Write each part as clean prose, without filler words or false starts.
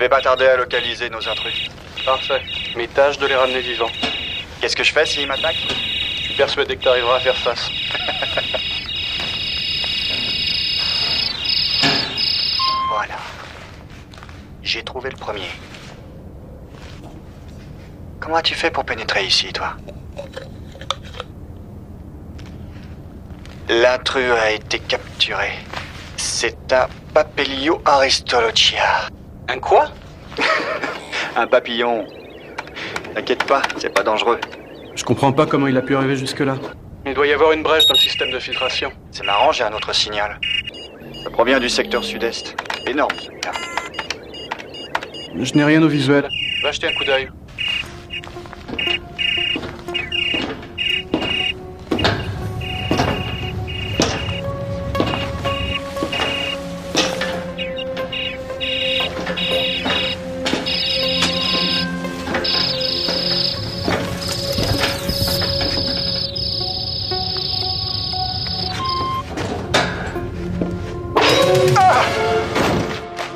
vais pas tarder à localiser nos intrus. Parfait. Mais tâche de les ramener vivants. Qu'est-ce que je fais s'ils m'attaquent? Je suis persuadé que t'arriveras à faire face. Voilà. J'ai trouvé le premier. Comment as-tu fait pour pénétrer ici, toi? L'intrus a été capturé. C'est un Papilio aristolochia. Un quoi? Un papillon. T'inquiète pas, c'est pas dangereux. Je comprends pas comment il a pu arriver jusque-là. Il doit y avoir une brèche dans le système de filtration. C'est marrant, j'ai un autre signal. Ça provient du secteur sud-est. Énorme, celui-là. Je n'ai rien au visuel. Va jeter un coup d'œil.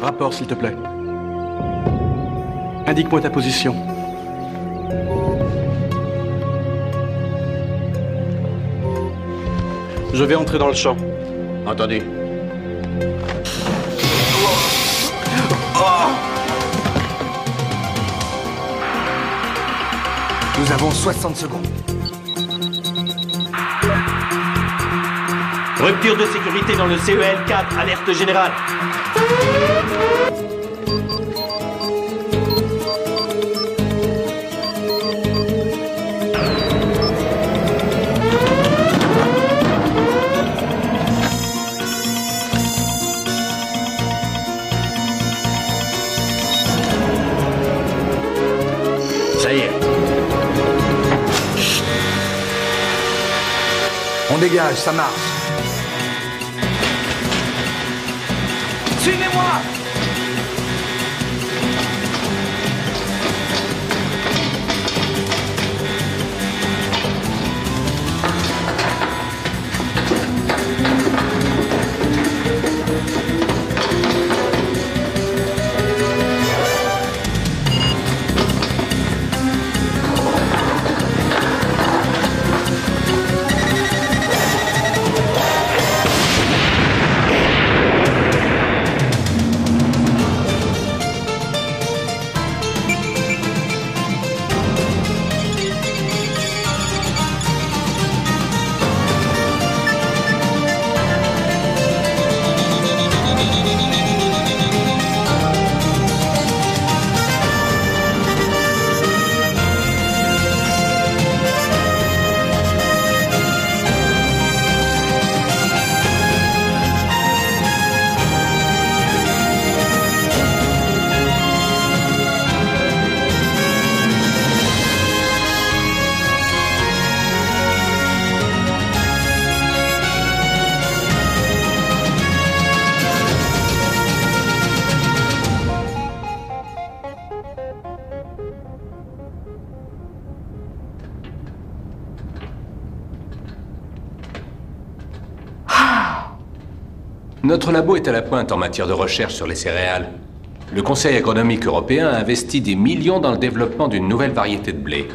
Rapport, s'il te plaît. Indique-moi ta position. Je vais entrer dans le champ. Entendu. Nous avons 60 secondes. Rupture de sécurité dans le CEL 4, alerte générale. Ça y est. On dégage, ça marche. Suivez-moi! Notre labo est à la pointe en matière de recherche sur les céréales. Le Conseil agronomique européen a investi des millions dans le développement d'une nouvelle variété de blé.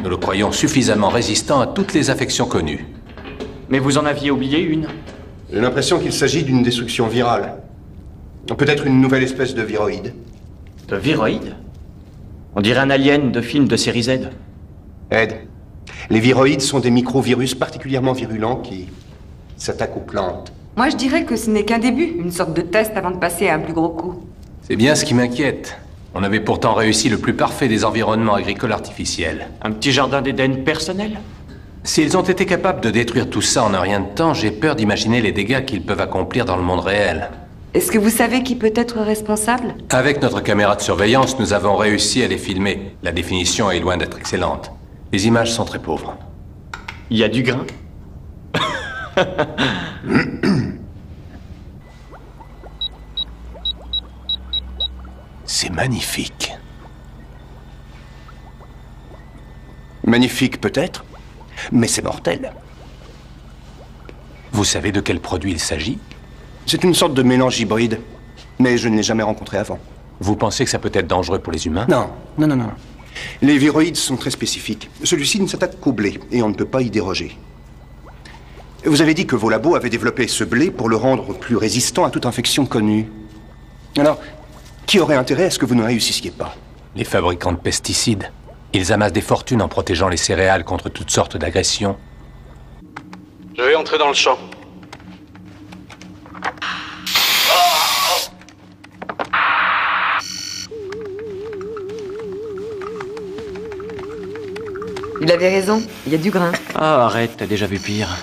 Nous le croyons suffisamment résistant à toutes les affections connues. Mais vous en aviez oublié une. J'ai l'impression qu'il s'agit d'une destruction virale. Peut-être une nouvelle espèce de viroïde. De viroïde? On dirait un alien de film de série Z. Ed, les viroïdes sont des microvirus particulièrement virulents qui s'attaquent aux plantes. Moi, je dirais que ce n'est qu'un début, une sorte de test avant de passer à un plus gros coup. C'est bien ce qui m'inquiète. On avait pourtant réussi le plus parfait des environnements agricoles artificiels. Un petit jardin d'Éden personnel? S'ils ont été capables de détruire tout ça en un rien de temps, j'ai peur d'imaginer les dégâts qu'ils peuvent accomplir dans le monde réel. Est-ce que vous savez qui peut être responsable? Avec notre caméra de surveillance, nous avons réussi à les filmer. La définition est loin d'être excellente. Les images sont très pauvres. Il y a du grain? C'est magnifique. Magnifique peut-être, mais c'est mortel. Vous savez de quel produit il s'agit? C'est une sorte de mélange hybride, mais je ne l'ai jamais rencontré avant. Vous pensez que ça peut être dangereux pour les humains? Non, non, non, non. Les viroïdes sont très spécifiques. Celui-ci ne s'attaque qu'au blé, et on ne peut pas y déroger. Vous avez dit que vos labos avaient développé ce blé pour le rendre plus résistant à toute infection connue. Alors, qui aurait intérêt à ce que vous ne réussissiez pas? Les fabricants de pesticides. Ils amassent des fortunes en protégeant les céréales contre toutes sortes d'agressions. Je vais entrer dans le champ. Il avait raison, il y a du grain. Ah, arrête, t'as déjà vu pire.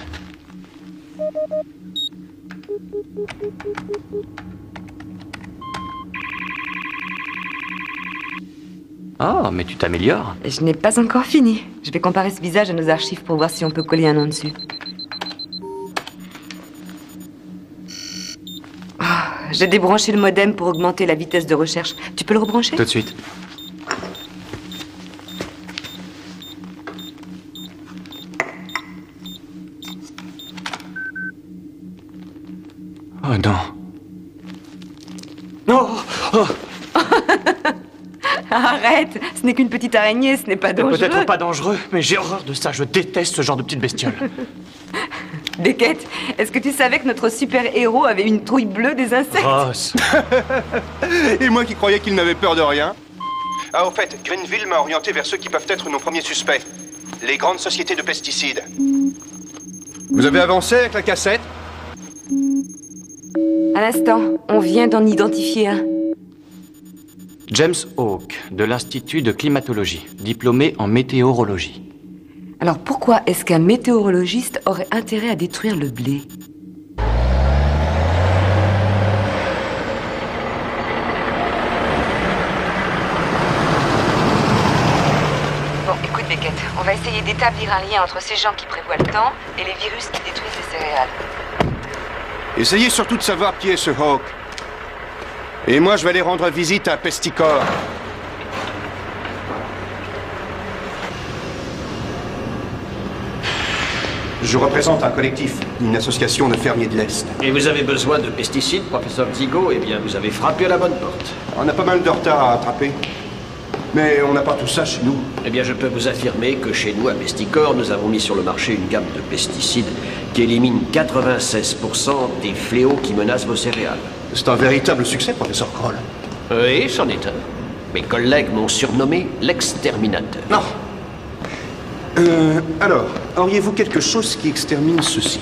Oh, mais tu t'améliores. Je n'ai pas encore fini. Je vais comparer ce visage à nos archives pour voir si on peut coller un nom dessus. Oh, j'ai débranché le modem pour augmenter la vitesse de recherche. Tu peux le rebrancher? Tout de suite. Oh non. Non. Oh. Arrête, ce n'est qu'une petite araignée, ce n'est pas dangereux. Peut-être pas dangereux, mais j'ai horreur de ça. Je déteste ce genre de petite bestiole. Beckett, est-ce que tu savais que notre super-héros avait une trouille bleue des insectes? Ross. Et moi qui croyais qu'il n'avait peur de rien. Ah, au fait, Greenville m'a orienté vers ceux qui peuvent être nos premiers suspects. Les grandes sociétés de pesticides. Vous avez avancé avec la cassette? À l'instant, on vient d'en identifier un. James Hawke, de l'Institut de climatologie, diplômé en météorologie. Alors pourquoi est-ce qu'un météorologiste aurait intérêt à détruire le blé? Bon, écoute Beckett, on va essayer d'établir un lien entre ces gens qui prévoient le temps et les virus qui détruisent les céréales. Essayez surtout de savoir qui est ce Hawk. Et moi, je vais aller rendre visite à Pesticor. Je représente un collectif, une association de fermiers de l'Est. Et vous avez besoin de pesticides, professeur Zigo? Eh bien, vous avez frappé à la bonne porte. On a pas mal de retard à rattraper. Mais on n'a pas tout ça chez nous. Eh bien, je peux vous affirmer que chez nous, à Pesticor, nous avons mis sur le marché une gamme de pesticides qui élimine 96% des fléaux qui menacent vos céréales. C'est un véritable succès, professeur Kroll. Oui, c'en est un. Mes collègues m'ont surnommé l'exterminateur. Non. Alors, auriez-vous quelque chose qui extermine ceci?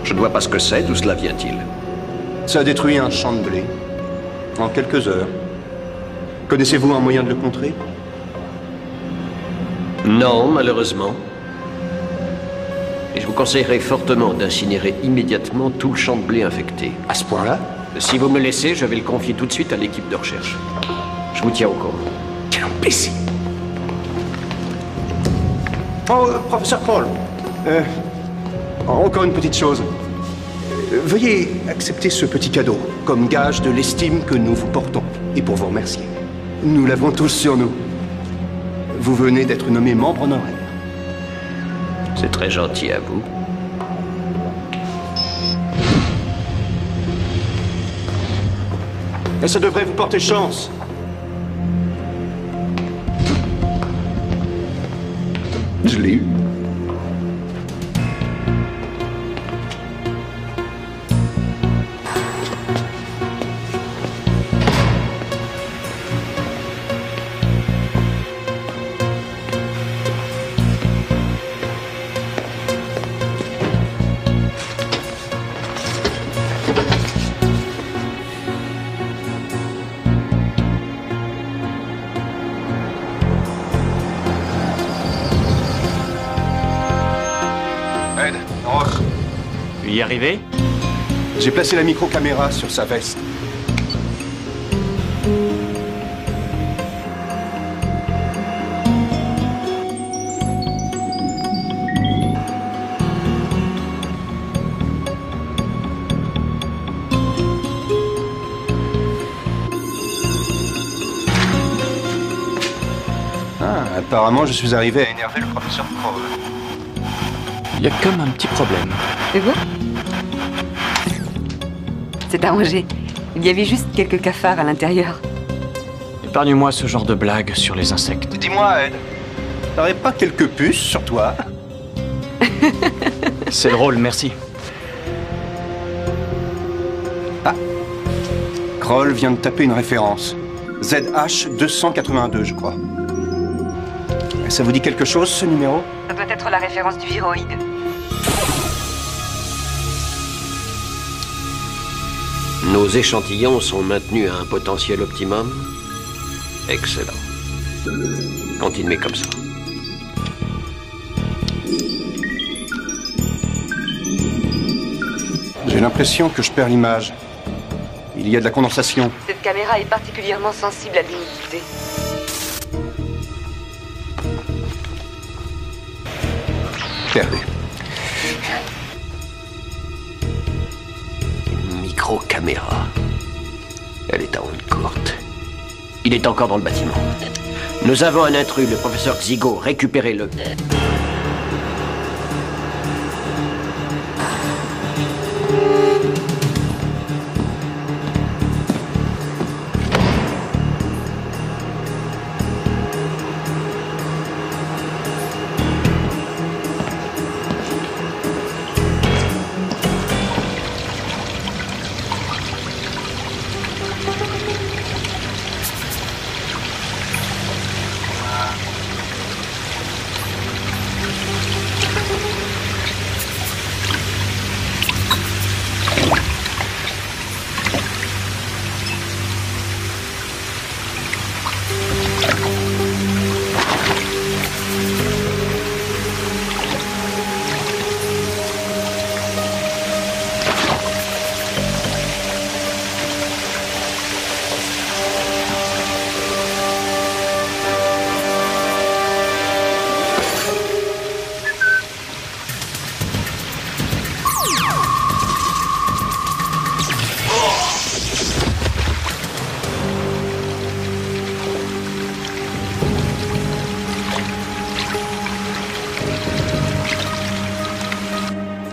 Je ne vois pas ce que c'est, d'où cela vient-il? Ça a détruit un champ de blé. En quelques heures. Connaissez-vous un moyen de le contrer? Non, malheureusement. Et je vous conseillerais fortement d'incinérer immédiatement tout le champ de blé infecté. À ce point-là? Si vous me laissez, je vais le confier tout de suite à l'équipe de recherche. Je vous tiens au courant. Quel imbécile! Oh, professeur Kroll. Encore une petite chose. Veuillez accepter ce petit cadeau comme gage de l'estime que nous vous portons. Et pour vous remercier. Nous l'avons tous sur nous. Vous venez d'être nommé membre honoraire. C'est très gentil à vous. Et ça devrait vous porter chance. Je l'ai eu. Y arriver? J'ai placé la micro-caméra sur sa veste. Ah, apparemment je suis arrivé à énerver le professeur Kroll. Il y a comme un petit problème. Tu vois? C'est arrangé. Il y avait juste quelques cafards à l'intérieur. Épargne-moi ce genre de blague sur les insectes. Dis-moi, Ed, t'aurais pas quelques puces sur toi? C'est drôle, merci. Ah. Kroll vient de taper une référence. ZH282, je crois. Ça vous dit quelque chose, ce numéro? Ça doit être la référence du viroïde. Nos échantillons sont maintenus à un potentiel optimum. Excellent. Continuez comme ça. J'ai l'impression que je perds l'image. Il y a de la condensation. Cette caméra est particulièrement sensible à l'humidité. Perdu. Micro-caméra. Elle est à onde courte. Il est encore dans le bâtiment. Nous avons un intrus, le professeur Xigo. Récupérez-le.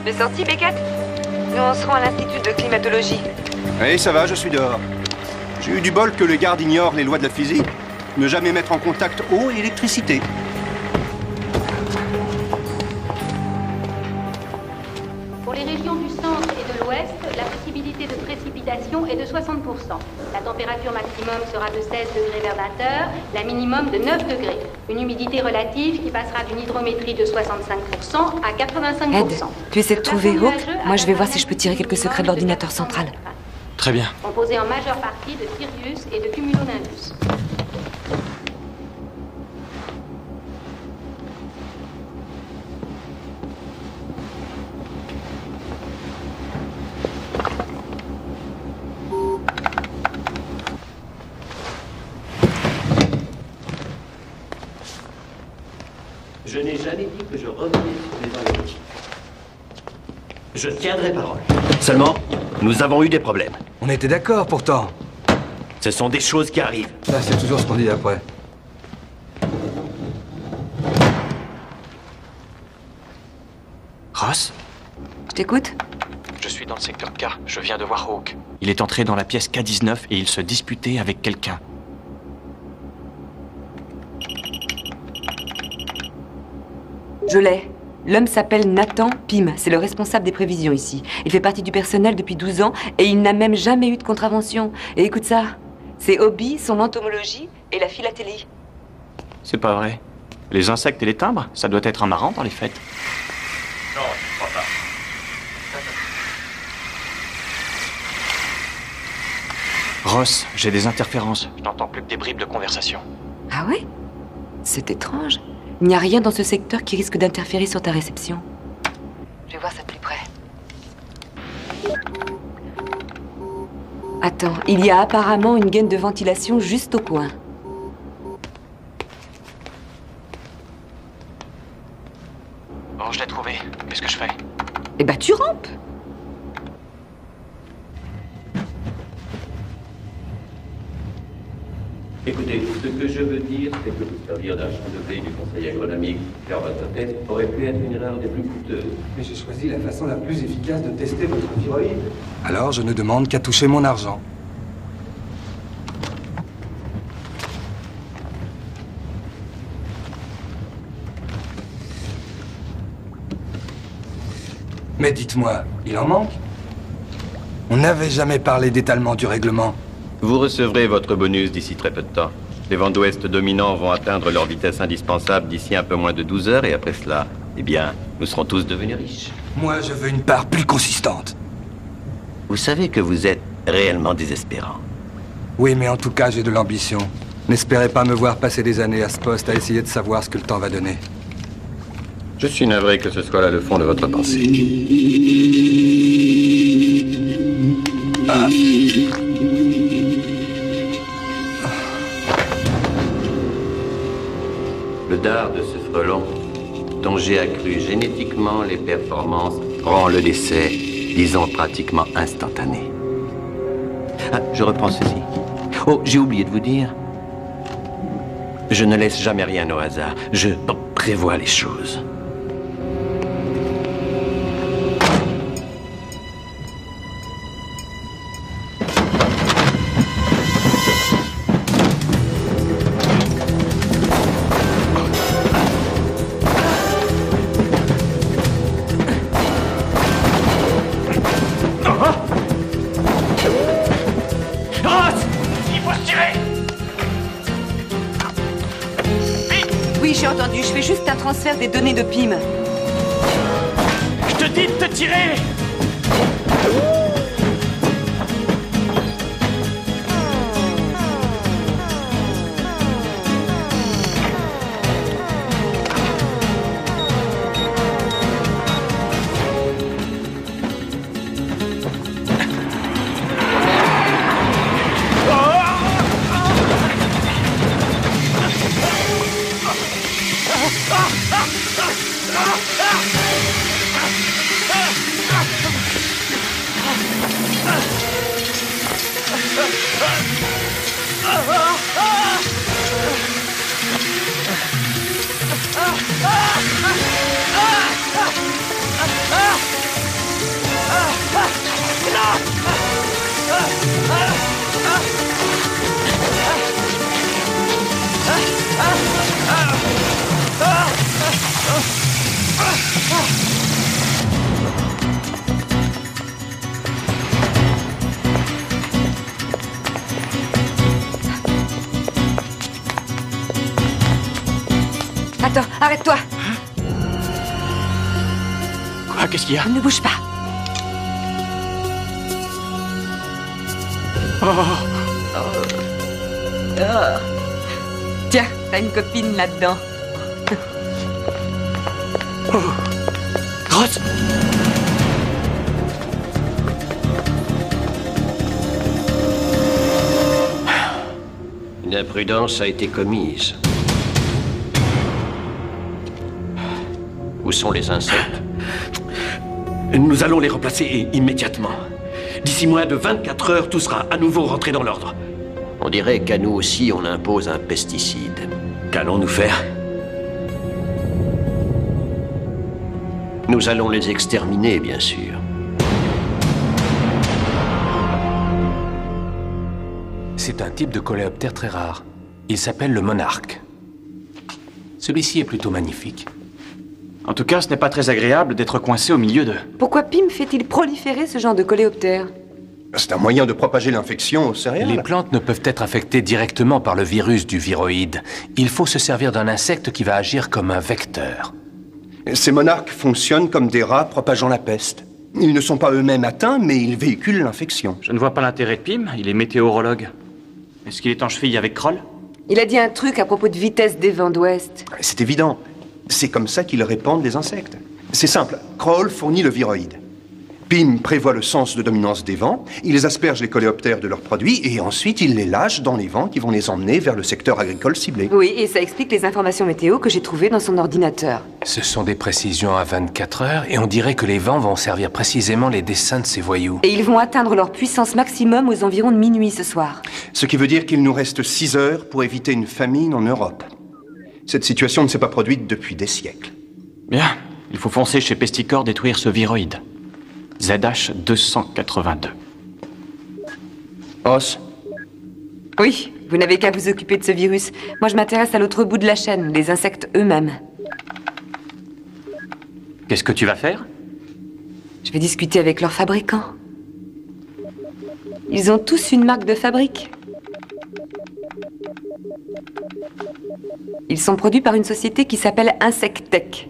T'es sorti, Beckett? Nous on se rend à l'Institut de climatologie. Oui, ça va, je suis dehors. J'ai eu du bol que les gardes ignorent les lois de la physique. Ne jamais mettre en contact eau et électricité. Pour les régions du centre et de l'ouest, la possibilité de précipitation est de 60%. La température maximum sera de 16 degrés Verdateur, la minimum de 9 degrés. Une humidité relative qui passera d'une hydrométrie de 65% à 85%. Ed, tu essaies de trouver Hawk? Moi, je vais voir si je peux tirer quelques secrets de l'ordinateur central. Très bien. Composé en majeure partie de Sirius et de Cumulonimbus. Je n'ai jamais dit que je revenais sur les orientations. Je tiendrai parole. Seulement, nous avons eu des problèmes. On était d'accord pourtant. Ce sont des choses qui arrivent. Ça, c'est toujours ce qu'on dit après. Ross? Je t'écoute? Je suis dans le secteur K. Je viens de voir Hawk. Il est entré dans la pièce K19 et il se disputait avec quelqu'un. Je l'ai. L'homme s'appelle Nathan Pym. C'est le responsable des prévisions ici. Il fait partie du personnel depuis 12 ans et il n'a même jamais eu de contravention. Et écoute ça. Ses hobbies sont l'entomologie et la philatélie. C'est pas vrai. Les insectes et les timbres, ça doit être un marrant dans les fêtes. Non, je crois pas. Ross, j'ai des interférences. Je n'entends plus que des bribes de conversation. Ah ouais? C'est étrange. Il n'y a rien dans ce secteur qui risque d'interférer sur ta réception. Je vais voir ça de plus près. Attends, il y a apparemment une gaine de ventilation juste au coin. Bon, je l'ai trouvé. Qu'est-ce que je fais? Eh ben, tu rampes! Écoutez, ce que je veux dire, c'est que vous servir d'un champ de blé du Conseil agronomique faire votre test aurait pu être une erreur des plus coûteuses. Mais j'ai choisi la façon la plus efficace de tester votre viroïde. Alors je ne demande qu'à toucher mon argent. Mais dites-moi, il en manque? On n'avait jamais parlé d'étalement du règlement. Vous recevrez votre bonus d'ici très peu de temps. Les vents d'ouest dominants vont atteindre leur vitesse indispensable d'ici un peu moins de 12 heures, et après cela, eh bien, nous serons tous devenus riches. Moi, je veux une part plus consistante. Vous savez que vous êtes réellement désespérant. Oui, mais en tout cas, j'ai de l'ambition. N'espérez pas me voir passer des années à ce poste à essayer de savoir ce que le temps va donner. Je suis navré que ce soit là le fond de votre pensée. Ah. Le dard de ce frelon, dont j'ai accru génétiquement les performances, rend le décès, disons, pratiquement instantané. Ah, je reprends ceci. Oh, j'ai oublié de vous dire. Je ne laisse jamais rien au hasard. Je prévois les choses. Transfert des données de PIM. Je te dis de te tirer! Attends, arrête-toi! Quoi? Qu'est-ce qu'il y a? Ne bouge pas. Tiens, t'as une copine là-dedans. Ross! Une imprudence a été commise. Où sont les insectes? Nous allons les remplacer immédiatement. D'ici moins de 24 heures, tout sera à nouveau rentré dans l'ordre. On dirait qu'à nous aussi, on impose un pesticide. Qu'allons-nous faire? Nous allons les exterminer, bien sûr. C'est un type de coléoptère très rare. Il s'appelle le monarque. Celui-ci est plutôt magnifique. En tout cas, ce n'est pas très agréable d'être coincé au milieu de... Pourquoi PIM fait-il proliférer ce genre de coléoptère? C'est un moyen de propager l'infection aux céréales. Les plantes ne peuvent être affectées directement par le virus du viroïde. Il faut se servir d'un insecte qui va agir comme un vecteur. Ces monarques fonctionnent comme des rats propageant la peste. Ils ne sont pas eux-mêmes atteints, mais ils véhiculent l'infection. Je ne vois pas l'intérêt de PIM, il est météorologue. Est-ce qu'il est en cheville avec Kroll? Il a dit un truc à propos de vitesse des vents d'ouest. C'est évident. C'est comme ça qu'ils répandent les insectes. C'est simple. Kroll fournit le viroïde. PIM prévoit le sens de dominance des vents, ils aspergent les coléoptères de leurs produits et ensuite ils les lâchent dans les vents qui vont les emmener vers le secteur agricole ciblé. Oui, et ça explique les informations météo que j'ai trouvées dans son ordinateur. Ce sont des précisions à 24 heures et on dirait que les vents vont servir précisément les dessins de ces voyous. Et ils vont atteindre leur puissance maximum aux environs de minuit ce soir. Ce qui veut dire qu'il nous reste 6 heures pour éviter une famine en Europe. Cette situation ne s'est pas produite depuis des siècles. Bien, il faut foncer chez Pesticor détruire ce viroïde. ZH-282. Os? Oui, vous n'avez qu'à vous occuper de ce virus. Moi, je m'intéresse à l'autre bout de la chaîne, les insectes eux-mêmes. Qu'est-ce que tu vas faire? Je vais discuter avec leurs fabricants. Ils ont tous une marque de fabrique. Ils sont produits par une société qui s'appelle Insectech.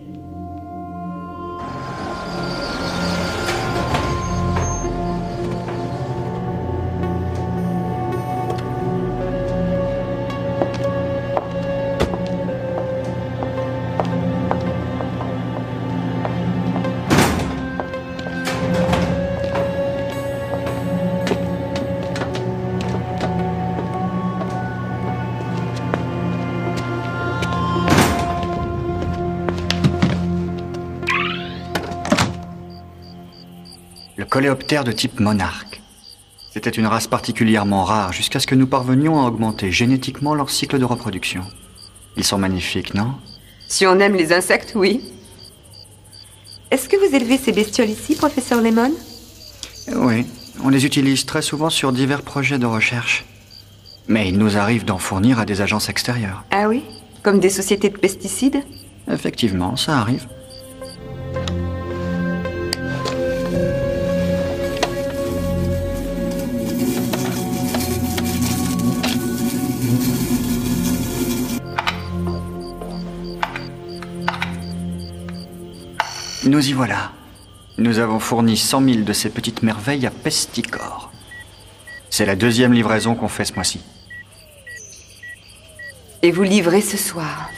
Le coléoptère de type monarque. C'était une race particulièrement rare jusqu'à ce que nous parvenions à augmenter génétiquement leur cycle de reproduction. Ils sont magnifiques, non? Si on aime les insectes, oui. Est-ce que vous élevez ces bestioles ici, professeur Lemon? Oui, on les utilise très souvent sur divers projets de recherche. Mais il nous arrive d'en fournir à des agences extérieures. Ah oui? Comme des sociétés de pesticides? Effectivement, ça arrive. Nous y voilà. Nous avons fourni 100 000 de ces petites merveilles à Pesticor. C'est la 2e livraison qu'on fait ce mois-ci. Et vous livrez ce soir.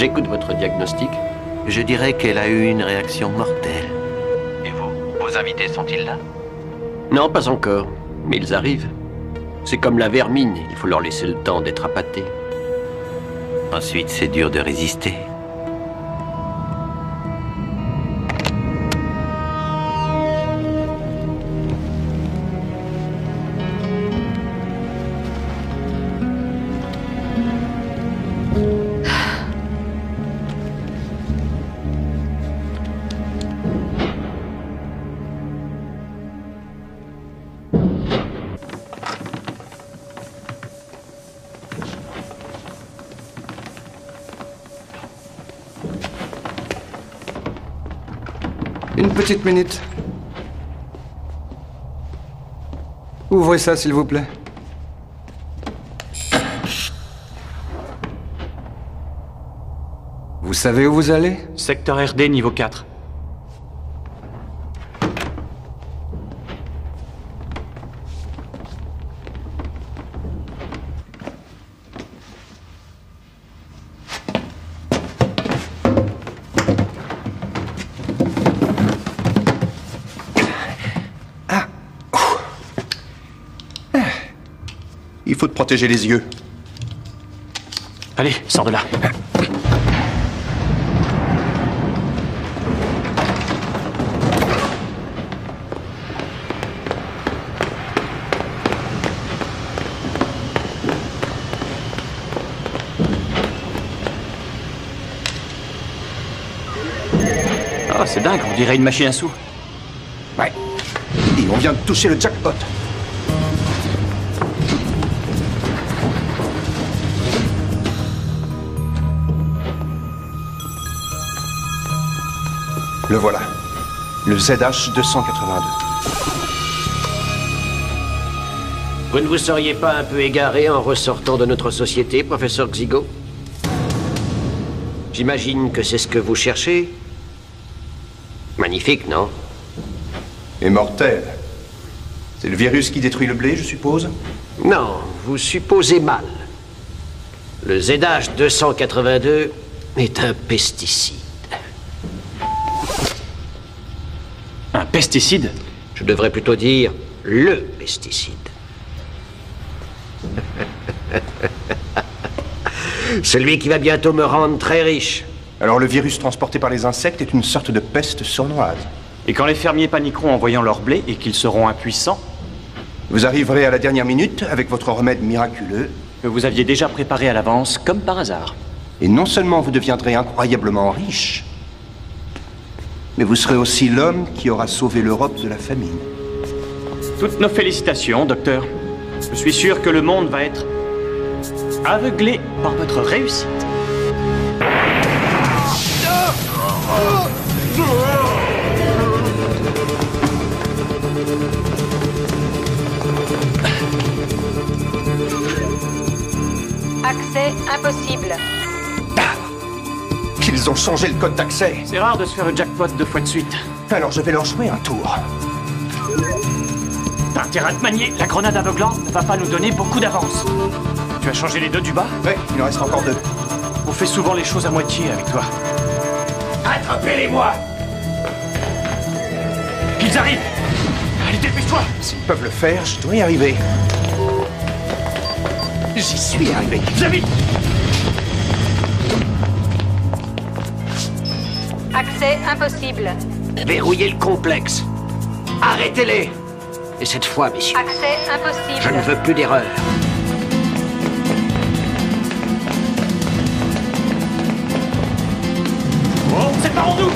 J'écoute votre diagnostic. Je dirais qu'elle a eu une réaction mortelle. Et vous, vos invités sont-ils là? Non, pas encore, mais ils arrivent. C'est comme la vermine, il faut leur laisser le temps d'être appâtés. Ensuite, c'est dur de résister. Une petite minute. Ouvrez ça, s'il vous plaît. Vous savez où vous allez? Secteur RD niveau 4. Il faut te protéger les yeux. Allez, sors de là. Oh, c'est dingue, on dirait une machine à sous. Ouais. Et on vient de toucher le jackpot. Le voilà. Le ZH-282. Vous ne vous seriez pas un peu égaré en ressortant de notre société, professeur Xigo? J'imagine que c'est ce que vous cherchez. Magnifique, non? Et mortel. C'est le virus qui détruit le blé, je suppose? Non, vous supposez mal. Le ZH-282 est un pesticide. Un pesticide? Je devrais plutôt dire le pesticide. Celui qui va bientôt me rendre très riche. Alors le virus transporté par les insectes est une sorte de peste sournoise. Et quand les fermiers paniqueront en voyant leur blé et qu'ils seront impuissants? Vous arriverez à la dernière minute avec votre remède miraculeux. Que vous aviez déjà préparé à l'avance, comme par hasard. Et non seulement vous deviendrez incroyablement riche, mais vous serez aussi l'homme qui aura sauvé l'Europe de la famine. Toutes nos félicitations, docteur. Je suis sûr que le monde va être aveuglé par votre réussite. Accès impossible. Ils ont changé le code d'accès. C'est rare de se faire le jackpot 2 fois de suite. Alors je vais leur jouer un tour. T'as intérêt à te manier. La grenade aveuglante ne va pas nous donner beaucoup d'avance. Tu as changé les deux du bas? Ouais, il en reste encore 2. On fait souvent les choses à moitié avec toi. Attrapez-les-moi! Qu'ils arrivent! Allez, dépêche-toi! S'ils peuvent le faire, je dois y arriver. J'y suis arrivé. Xavier! Accès impossible. Verrouillez le complexe. Arrêtez-les. Et cette fois, messieurs, Accès impossible. je ne veux plus d'erreur. Oh, séparons-nous!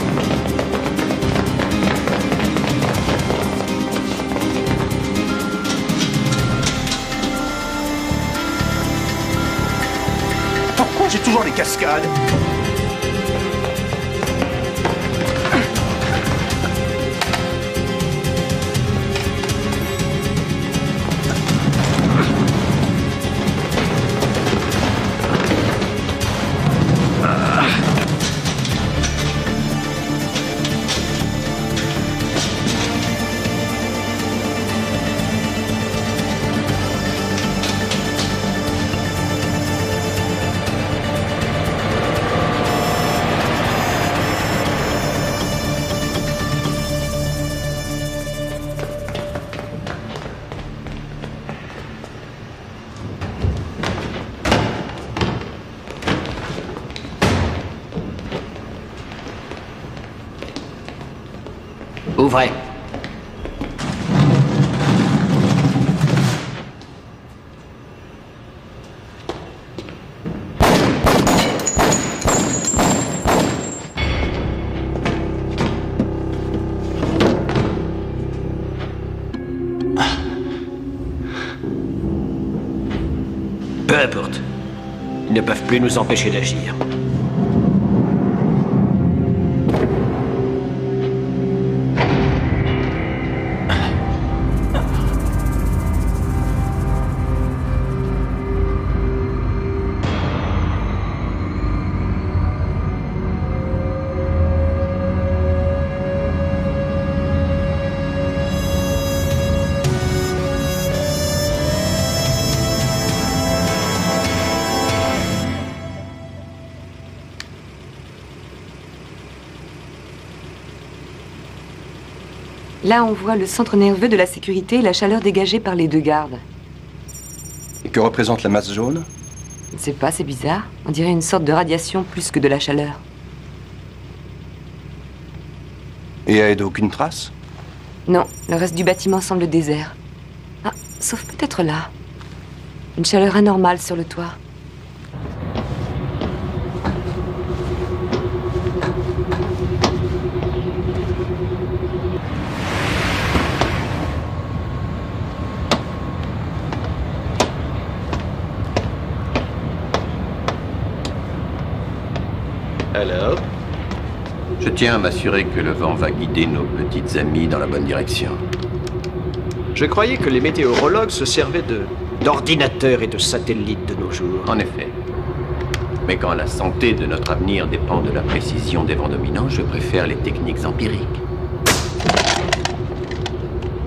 Pourquoi j'ai toujours les cascades? Ouvrez. Peu importe. Ils ne peuvent plus nous empêcher d'agir. Là, on voit le centre nerveux de la sécurité et la chaleur dégagée par les deux gardes. Et que représente la masse jaune? Je ne sais pas, c'est bizarre. On dirait une sorte de radiation plus que de la chaleur. Et elle d'aucune trace? Non, le reste du bâtiment semble désert. Ah, sauf peut-être là. Une chaleur anormale sur le toit. Alors? Je tiens à m'assurer que le vent va guider nos petites amies dans la bonne direction. Je croyais que les météorologues se servaient d'ordinateurs et de satellites de nos jours. En effet. Mais quand la santé de notre avenir dépend de la précision des vents dominants, je préfère les techniques empiriques.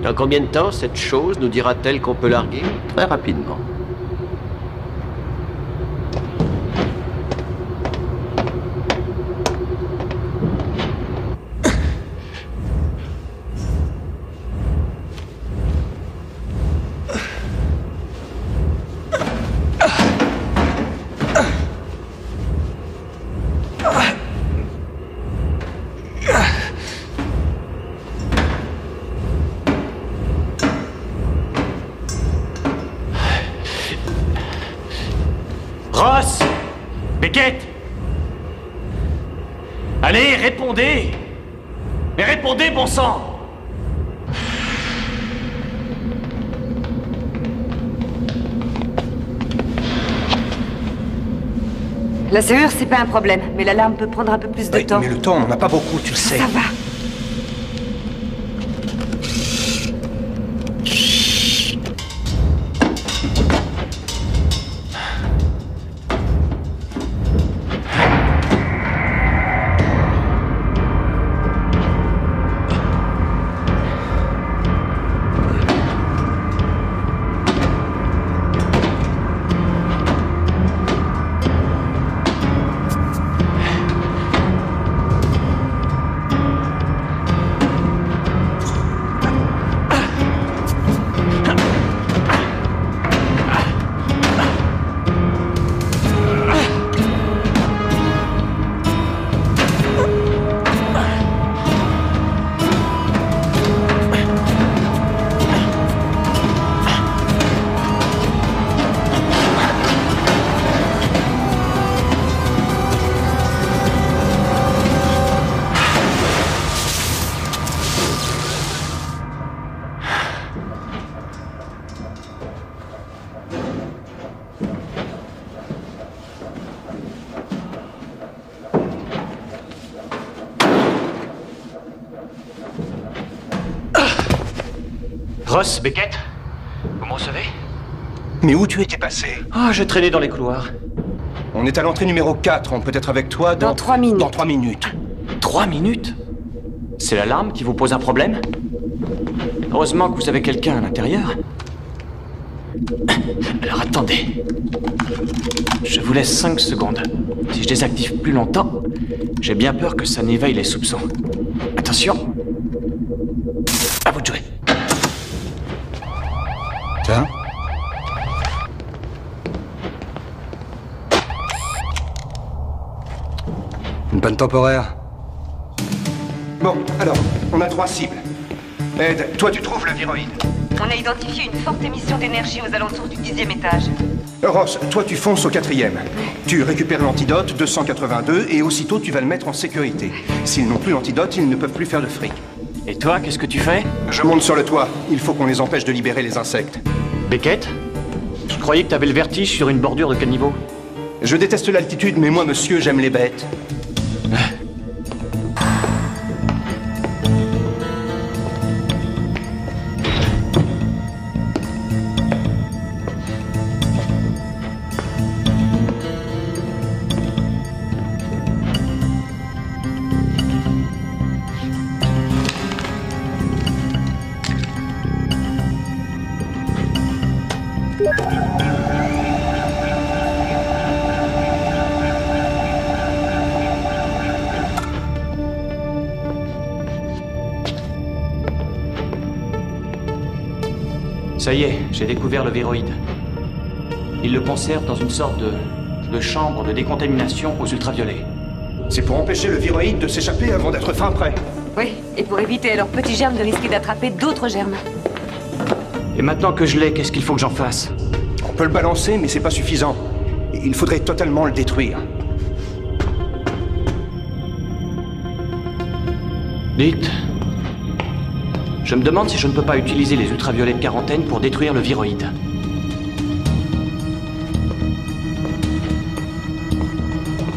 Dans combien de temps cette chose nous dira-t-elle qu'on peut larguer? Très rapidement. Ross! Beckett! Allez, répondez! Mais répondez, bon sang! La serrure, c'est pas un problème, mais l'alarme peut prendre un peu plus de temps. Mais le temps, on n'en a pas beaucoup, tu le sais. Ça va. Ross, Beckett? Vous me recevez? Mais où tu étais passé? Ah, je traînais dans les couloirs. On est à l'entrée numéro 4, on peut être avec toi Dans 3 minutes. Dans 3 minutes. 3 minutes? C'est l'alarme qui vous pose un problème? Heureusement que vous avez quelqu'un à l'intérieur. Alors attendez. Je vous laisse 5 secondes. Si je désactive plus longtemps, j'ai bien peur que ça n'éveille les soupçons. Attention. À vous de jouer. Tiens. Une panne temporaire. Bon, alors, on a 3 cibles. Ed, toi tu trouves le viroïde. On a identifié une forte émission d'énergie aux alentours du 10e étage. Ross, toi tu fonces au 4e. Tu récupères l'antidote 282 et aussitôt tu vas le mettre en sécurité. S'ils n'ont plus l'antidote, ils ne peuvent plus faire de fric. Et toi, qu'est-ce que tu fais? Je monte sur le toit. Il faut qu'on les empêche de libérer les insectes. Beckett? Je croyais que t'avais le vertige sur une bordure de caniveau. Je déteste l'altitude, mais moi, monsieur, j'aime les bêtes. Ça y est, j'ai découvert le viroïde. Ils le conservent dans une sorte de chambre de décontamination aux ultraviolets. C'est pour empêcher le viroïde de s'échapper avant d'être fin prêt. Oui, et pour éviter à leurs petits germes de risquer d'attraper d'autres germes. Et maintenant que je l'ai, qu'est-ce qu'il faut que j'en fasse? On peut le balancer, mais c'est pas suffisant. Il faudrait totalement le détruire. Dites... Je me demande si je ne peux pas utiliser les ultraviolets de quarantaine pour détruire le viroïde.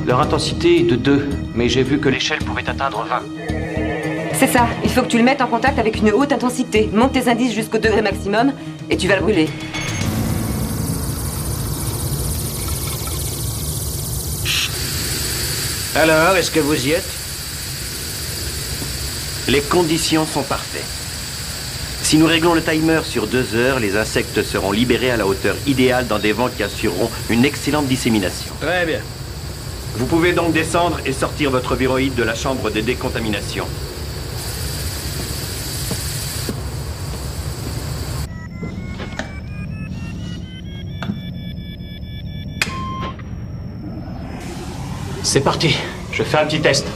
Leur intensité est de 2, mais j'ai vu que l'échelle pouvait atteindre 20. C'est ça, il faut que tu le mettes en contact avec une haute intensité. Monte tes indices jusqu'au degré maximum et tu vas le brûler. Alors, est-ce que vous y êtes? Les conditions sont parfaites. Si nous réglons le timer sur 2 heures, les insectes seront libérés à la hauteur idéale dans des vents qui assureront une excellente dissémination. Très bien. Vous pouvez donc descendre et sortir votre viroïde de la chambre de décontamination. C'est parti, je fais un petit test.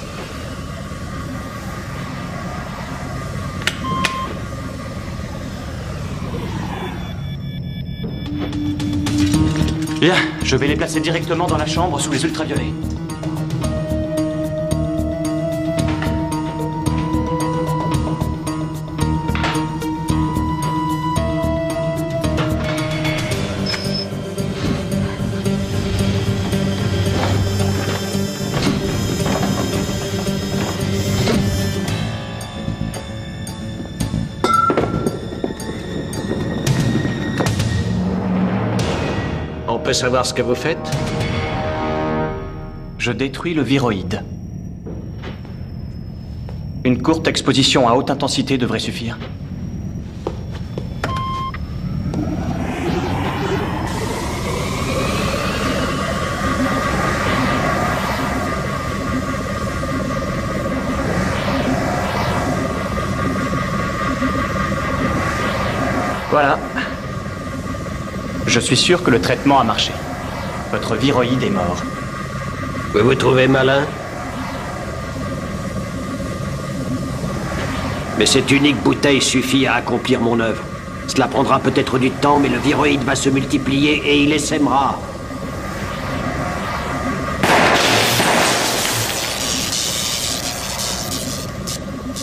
Bien, je vais les placer directement dans la chambre sous les ultraviolets. On peut savoir ce que vous faites? Je détruis le viroïde. Une courte exposition à haute intensité devrait suffire. Voilà. Je suis sûr que le traitement a marché. Votre viroïde est mort. Vous vous trouvez malin? Mais cette unique bouteille suffit à accomplir mon œuvre. Cela prendra peut-être du temps, mais le viroïde va se multiplier et il essaimera.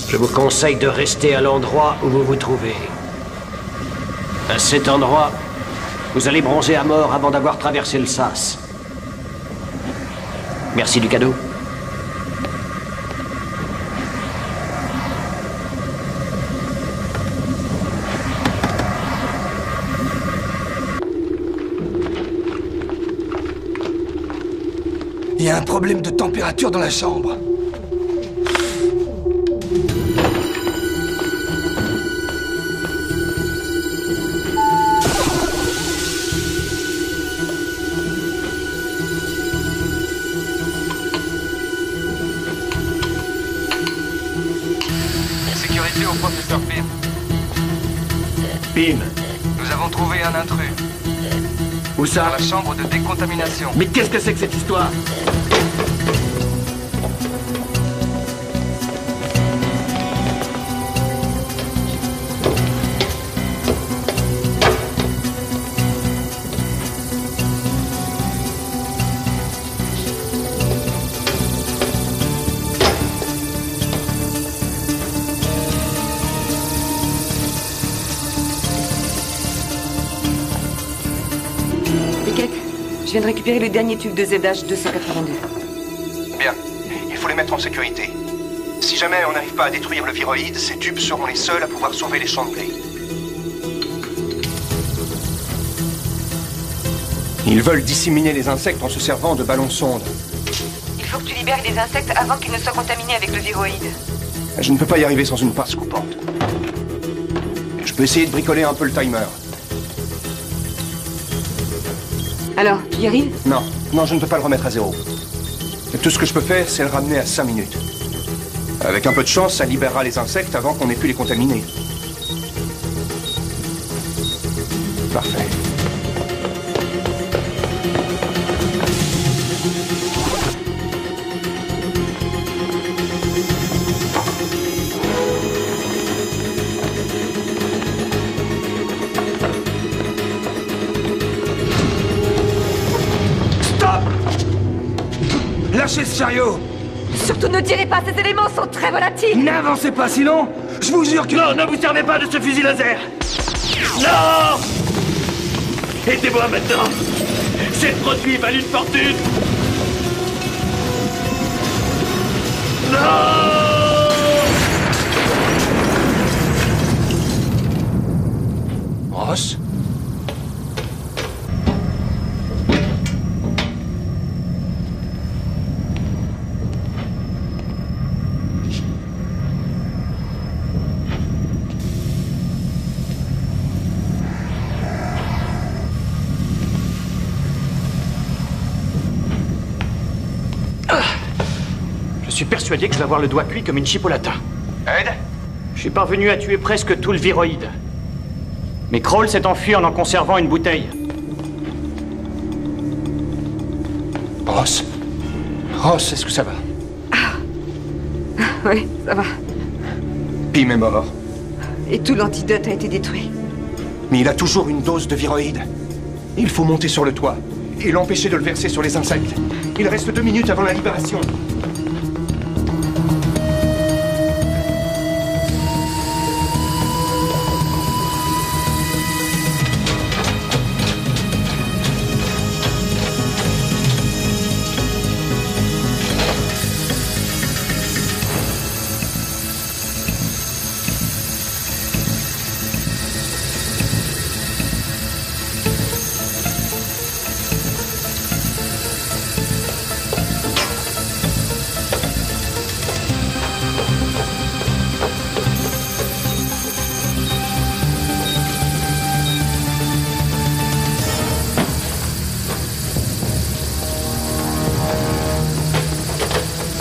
Je vous conseille de rester à l'endroit où vous vous trouvez. À cet endroit, vous allez bronzer à mort avant d'avoir traversé le sas. Merci du cadeau. Il y a un problème de température dans la chambre. Sécurité au professeur Pym. Pym. Nous avons trouvé un intrus. Où ça? Dans la chambre de décontamination. Mais qu'est-ce que c'est que cette histoire? viens de récupérer le dernier tube de ZH-282. Bien. Il faut les mettre en sécurité. Si jamais on n'arrive pas à détruire le viroïde, ces tubes seront les seuls à pouvoir sauver les champs de blé. Ils veulent disséminer les insectes en se servant de ballons sondes. Il faut que tu libères les insectes avant qu'ils ne soient contaminés avec le viroïde. Je ne peux pas y arriver sans une passe coupante. Je peux essayer de bricoler un peu le timer. Alors, tu y arrives? Non, non, je ne peux pas le remettre à zéro. Tout ce que je peux faire, c'est le ramener à 5 minutes. Avec un peu de chance, ça libérera les insectes avant qu'on ait pu les contaminer. Parfait. Lâchez ce chariot! Surtout ne tirez pas, ces éléments sont très volatiles! N'avancez pas, sinon, je vous jure que... Non, ne vous servez pas de ce fusil laser! Non! Aidez-moi maintenant! Ces produits valent une fortune! Non! Ross? Je suis persuadé que je vais avoir le doigt cuit comme une chipolata. Ed? Je suis parvenu à tuer presque tout le viroïde. Mais Kroll s'est enfui en conservant une bouteille. Ross? Ross, est-ce que ça va? Oui, ça va. Pym est mort. Et tout l'antidote a été détruit. Mais il a toujours une dose de viroïde. Il faut monter sur le toit et l'empêcher de le verser sur les insectes. Il reste 2 minutes avant la libération.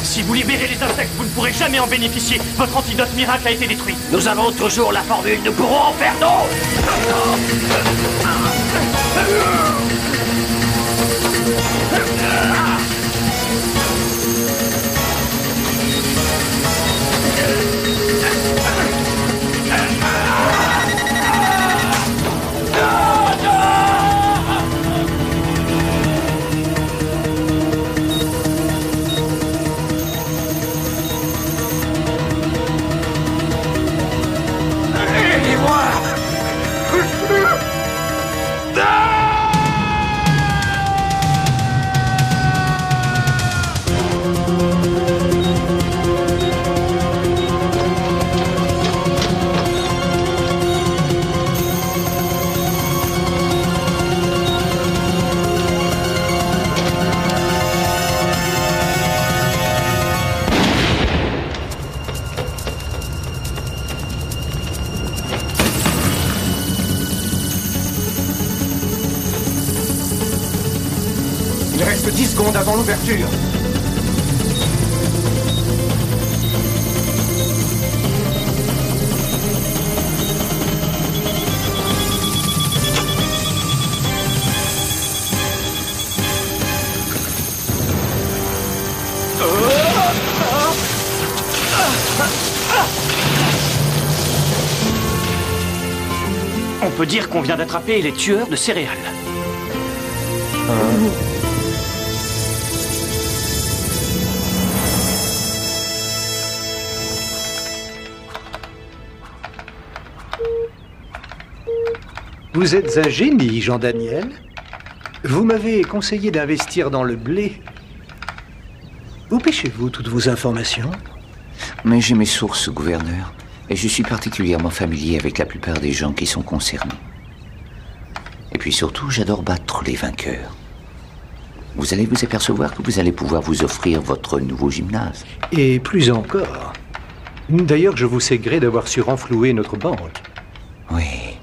Si vous libérez les insectes, vous ne pourrez jamais en bénéficier. Votre antidote miracle a été détruit. Nous avons toujours la formule, nous pourrons en faire d'autres! Il reste 10 secondes avant l'ouverture. On peut dire qu'on vient d'attraper les tueurs de céréales. Vous êtes un génie, Jean-Daniel. Vous m'avez conseillé d'investir dans le blé. Où pêchez-vous toutes vos informations? Mais j'ai mes sources, gouverneur, et je suis particulièrement familier avec la plupart des gens qui sont concernés. Et puis surtout, j'adore battre les vainqueurs. Vous allez vous apercevoir que vous allez pouvoir vous offrir votre nouveau gymnase. Et plus encore. D'ailleurs, je vous sais gré d'avoir su renflouer notre banque. Oui.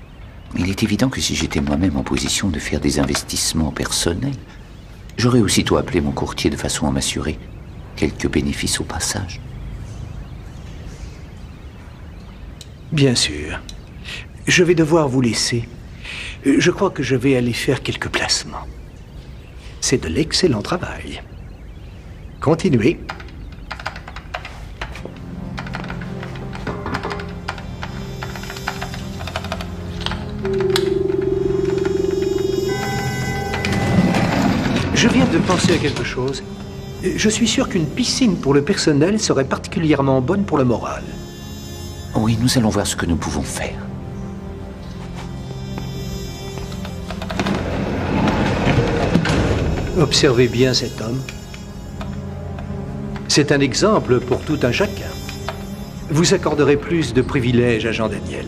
Il est évident que si j'étais moi-même en position de faire des investissements personnels, j'aurais aussitôt appelé mon courtier de façon à m'assurer quelques bénéfices au passage. Bien sûr. Je vais devoir vous laisser. Je crois que je vais aller faire quelques placements. C'est de l'excellent travail. Continuez. Je viens de penser à quelque chose. Je suis sûr qu'une piscine pour le personnel serait particulièrement bonne pour le moral. Oui, nous allons voir ce que nous pouvons faire. Observez bien cet homme. C'est un exemple pour tout un chacun. Vous accorderez plus de privilèges à Jean Daniel.